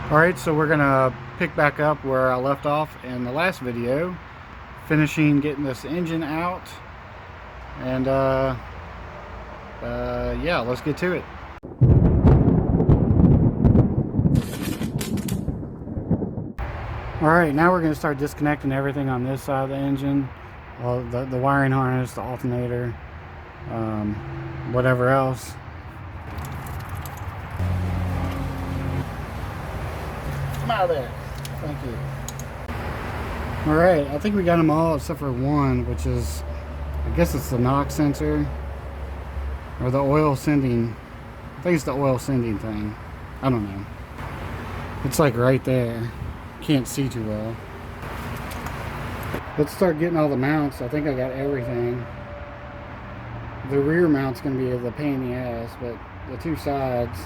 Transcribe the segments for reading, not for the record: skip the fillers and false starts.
Alright, so we're gonna pick back up where I left off in the last video, finishing getting this engine out, and yeah, let's get to it. Alright, now we're gonna start disconnecting everything on this side of the engine, the wiring harness, the alternator, whatever else. Come out of there. Thank you. Alright, I think we got them all except for one, which is, I guess it's the knock sensor or the oil sending. I think it's the oil sending thing. I don't know. It's like right there. Can't see too well. Let's start getting all the mounts. I think I got everything. The rear mount's gonna be the pain in the ass, but the two sides,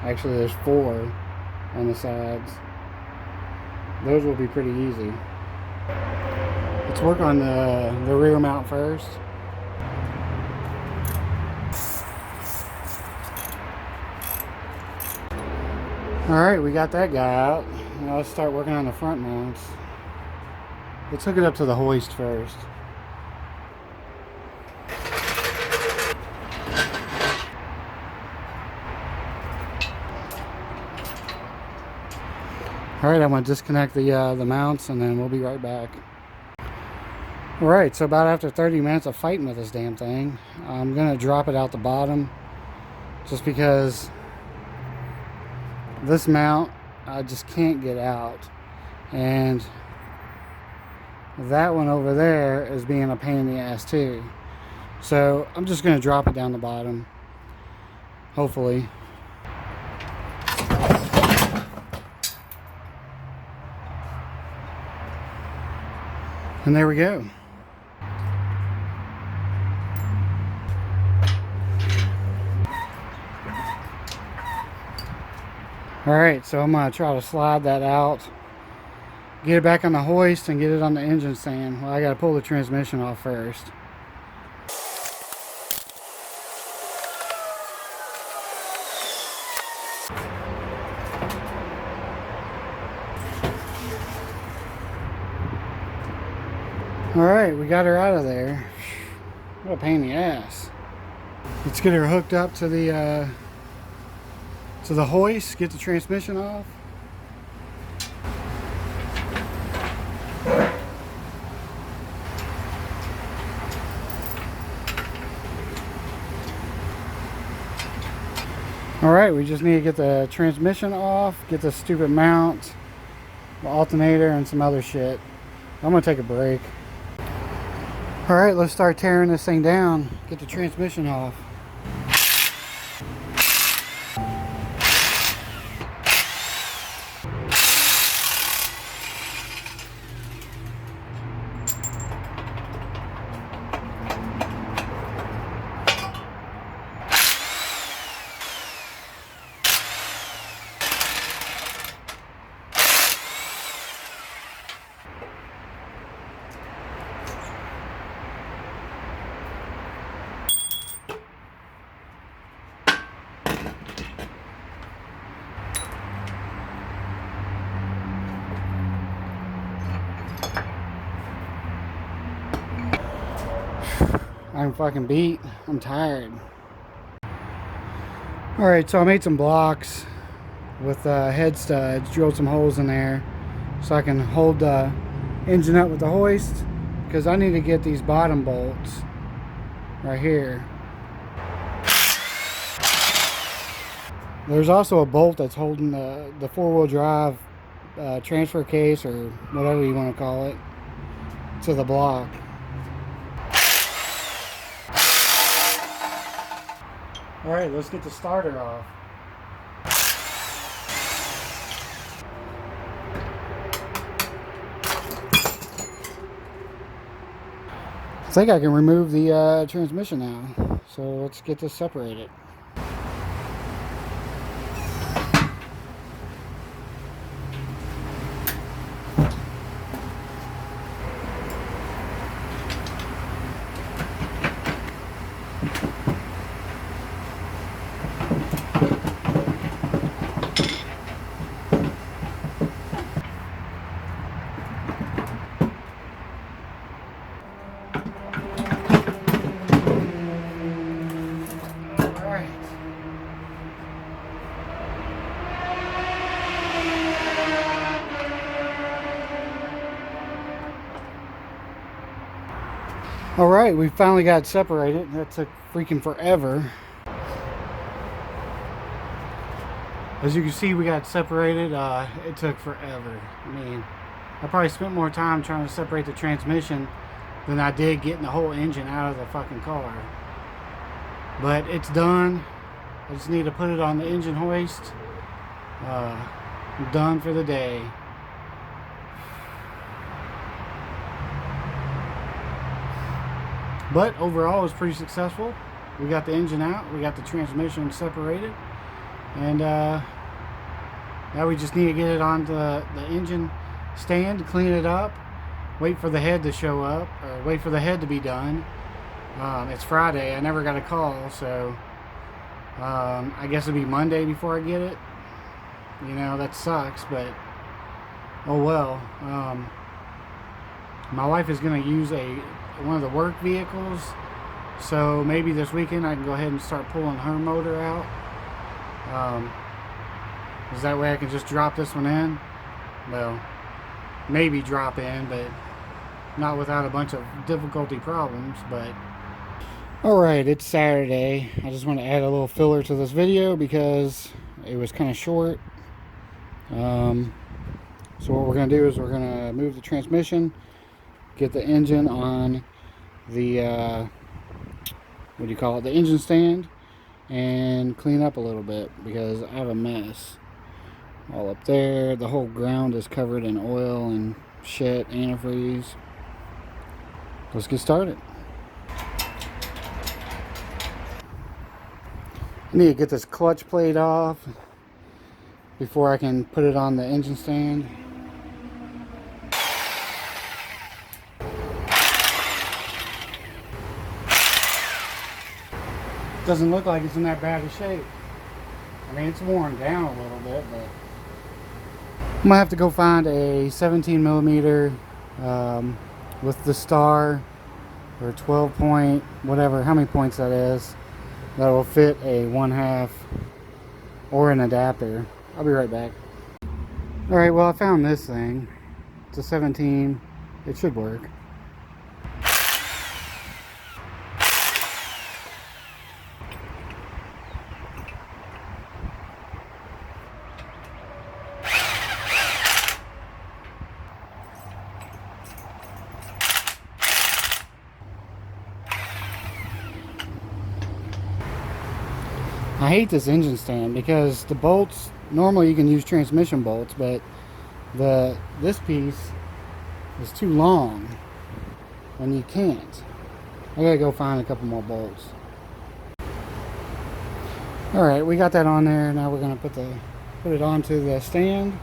actually there's 4 on the sides. Those will be pretty easy. Let's work on the rear mount first. Alright, we got that guy out. Now let's start working on the front mounts. Let's hook it up to the hoist first. Alright, I'm going to disconnect the mounts and then we'll be right back. Alright, so about after 30 minutes of fighting with this damn thing, I'm going to drop it out the bottom just because this mount I just can't get out, and that one over there is being a pain in the ass too. So I'm just going to drop it down the bottom, hopefully. And there we go. Alright, so I'm going to try to slide that out, get it back on the hoist, and get it on the engine stand. Well, I got to pull the transmission off first. Alright, we got her out of there. What a pain in the ass. Let's get her hooked up to the hoist, get the transmission off. Alright, we just need to get the transmission off, get the stupid mount, the alternator, and some other shit. I'm gonna take a break. Alright, let's start tearing this thing down, get the transmission off. I'm fucking beat. I'm tired. Alright, so I made some blocks with head studs, drilled some holes in there so I can hold the engine up with the hoist, because I need to get these bottom bolts right here. There's also a bolt that's holding the four-wheel drive transfer case, or whatever you want to call it, to the block. Alright, let's get the starter off. I think I can remove the transmission now. So let's get this separated. All right, we finally got separated. That took freaking forever. As you can see, we got separated. It took forever. I mean, I probably spent more time trying to separate the transmission than I did getting the whole engine out of the fucking car. But it's done. I just need to put it on the engine hoist. I'm done for the day. But overall, it was pretty successful. We got the engine out. We got the transmission separated. And now we just need to get it on the engine stand, clean it up, wait for the head to show up, or wait for the head to be done. It's Friday. I never got a call, so I guess it'll be Monday before I get it. You know, that sucks, but oh well. My wife is going to use one of the work vehicles, so maybe this weekend I can go ahead and start pulling her motor out. Is that way I can just drop this one in? Well, maybe drop in, but not without a bunch of difficulty problems. But alright, it's Saturday. I just want to add a little filler to this video because it was kind of short. So what we're going to do is we're going to move the transmission, get the engine on the what do you call it, the engine stand, and clean up a little bit because I have a mess all up there. The whole ground is covered in oil and shit, antifreeze. Let's get started. I need to get this clutch plate off before I can put it on the engine stand. Doesn't look like it's in that bad a shape. I mean, it's worn down a little bit, but I'm gonna have to go find a 17 millimeter with the star, or 12 point, whatever, how many points that is, that will fit a 1/2 or an adapter. I'll be right back. Alright, well, I found this thing. It's a 17. It should work. I hate this engine stand because the bolts, normally you can use transmission bolts, but this piece is too long and you can't. I gotta go find a couple more bolts. Alright, we got that on there. Now we're gonna put it onto the stand.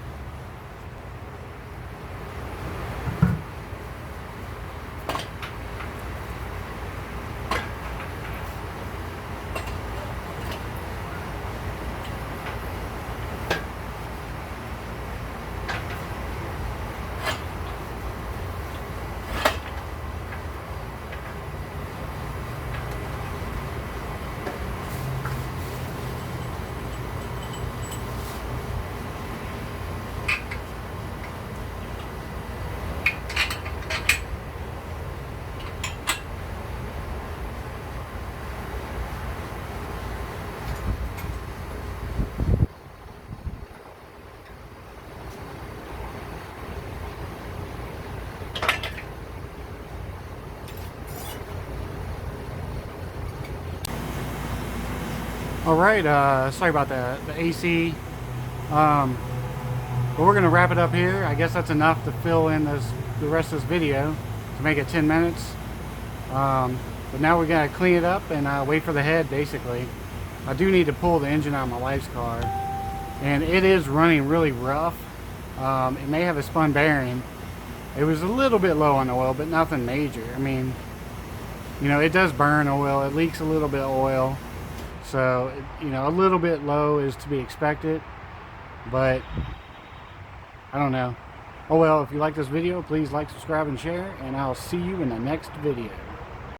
Alright, sorry about the AC. But we're gonna wrap it up here. I guess that's enough to fill in the rest of this video to make it 10 minutes. But now we're gonna clean it up and wait for the head, basically. I do need to pull the engine out of my wife's car, and it is running really rough. It may have a spun bearing. It was a little bit low on oil, but nothing major. I mean, you know, it does burn oil. It leaks a little bit of oil. So, you know, a little bit low is to be expected, but I don't know. Oh well, if you like this video, please like, subscribe, and share, and I'll see you in the next video.